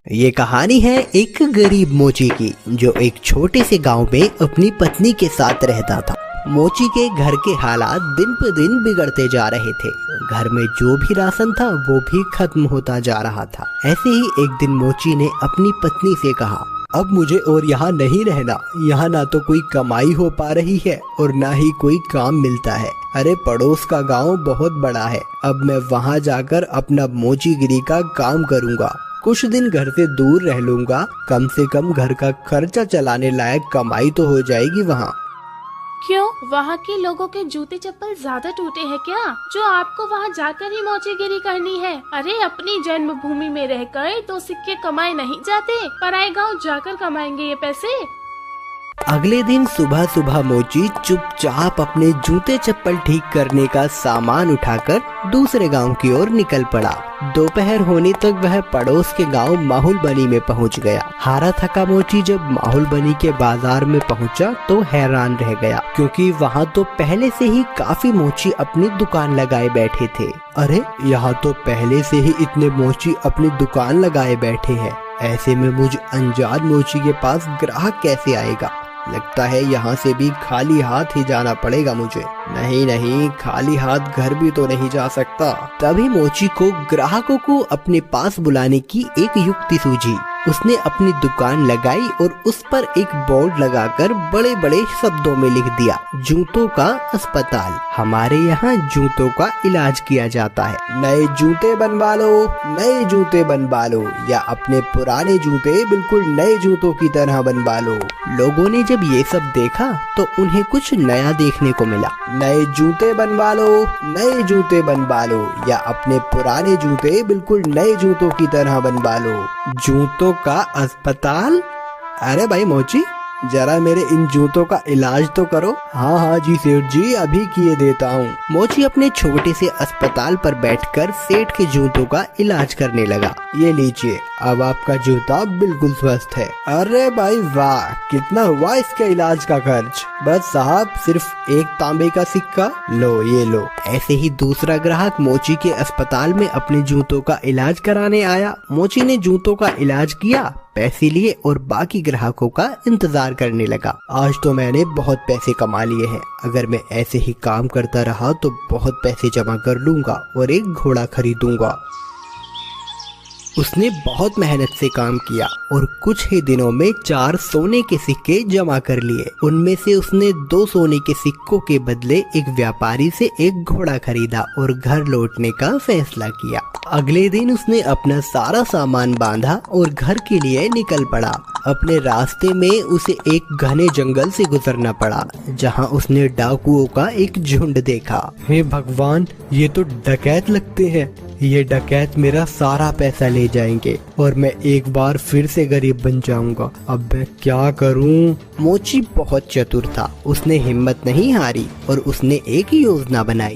ये कहानी है एक गरीब मोची की, जो एक छोटे से गांव में अपनी पत्नी के साथ रहता था। मोची के घर के हालात दिन पर दिन बिगड़ते जा रहे थे। घर में जो भी राशन था वो भी खत्म होता जा रहा था। ऐसे ही एक दिन मोची ने अपनी पत्नी से कहा, अब मुझे और यहाँ नहीं रहना। यहाँ ना तो कोई कमाई हो पा रही है और ना ही कोई काम मिलता है। अरे पड़ोस का गांव बहुत बड़ा है, अब मैं वहाँ जाकर अपना मोचीगिरी का काम करूँगा। कुछ दिन घर से दूर रह लूँगा, कम से कम घर का खर्चा चलाने लायक कमाई तो हो जाएगी वहाँ। क्यों, वहाँ के लोगों के जूते चप्पल ज्यादा टूटे हैं क्या, जो आपको वहाँ जाकर ही मोचीगिरी करनी है? अरे अपनी जन्मभूमि में रहकर तो सिक्के कमाए नहीं जाते, पराए गांव जाकर कमाएंगे ये पैसे। अगले दिन सुबह सुबह मोची चुपचाप अपने जूते चप्पल ठीक करने का सामान उठाकर दूसरे गांव की ओर निकल पड़ा। दोपहर होने तक वह पड़ोस के गांव माहुलबनी में पहुंच गया। हारा थका मोची जब माहुलबनी के बाजार में पहुंचा तो हैरान रह गया, क्योंकि वहां तो पहले से ही काफी मोची अपनी दुकान लगाए बैठे थे। अरे यहाँ तो पहले से ही इतने मोची अपनी दुकान लगाए बैठे हैं। ऐसे में मुझ अनजान मोची के पास ग्राहक कैसे आएगा? लगता है यहाँ से भी खाली हाथ ही जाना पड़ेगा मुझे। नहीं, खाली हाथ घर भी तो नहीं जा सकता। तभी मोची को ग्राहकों को अपने पास बुलाने की एक युक्ति सूझी। उसने अपनी दुकान लगाई और उस पर एक बोर्ड लगाकर बड़े बड़े शब्दों में लिख दिया, जूतों का अस्पताल। हमारे यहाँ जूतों का इलाज किया जाता है। नए जूते बनवा लो, नए जूते बनवा लो, या अपने पुराने जूते बिल्कुल नए जूतों की तरह बनवा लो। लोगों ने जब ये सब देखा तो उन्हें कुछ नया देखने को मिला। नए जूते बनवा लो, नए जूते बनवा लो, या अपने पुराने जूते बिल्कुल नए जूतों की तरह बनवा लो। जूतों का अस्पताल? अरे भाई मोची, जरा मेरे इन जूतों का इलाज तो करो। हाँ जी सेठ जी, अभी किए देता हूँ। मोची अपने छोटे से अस्पताल पर बैठकर सेठ के जूतों का इलाज करने लगा। ये लीजिए, अब आपका जूता बिल्कुल स्वस्थ है। अरे भाई वाह, कितना हुआ इसके इलाज का खर्च? बस साहब, सिर्फ एक तांबे का सिक्का। लो ये लो। ऐसे ही दूसरा ग्राहक मोची के अस्पताल में अपने जूतों का इलाज कराने आया। मोची ने जूतों का इलाज किया, पैसे लिए और बाकी ग्राहकों का इंतजार करने लगा। आज तो मैंने बहुत पैसे कमा लिए हैं। अगर मैं ऐसे ही काम करता रहा तो बहुत पैसे जमा कर लूंगा और एक घोड़ा खरीदूंगा। उसने बहुत मेहनत से काम किया और कुछ ही दिनों में 4 सोने के सिक्के जमा कर लिए। उनमें से उसने 2 सोने के सिक्कों के बदले एक व्यापारी से एक घोड़ा खरीदा और घर लौटने का फैसला किया। अगले दिन उसने अपना सारा सामान बांधा और घर के लिए निकल पड़ा। अपने रास्ते में उसे एक घने जंगल से गुजरना पड़ा, जहां उसने डाकुओं का एक झुंड देखा। हे भगवान, ये तो डकैत लगते हैं। ये डकैत मेरा सारा पैसा ले जाएंगे और मैं एक बार फिर से गरीब बन जाऊंगा। अब मैं क्या करूं? मोची बहुत चतुर था। उसने हिम्मत नहीं हारी और उसने एक योजना बनाई।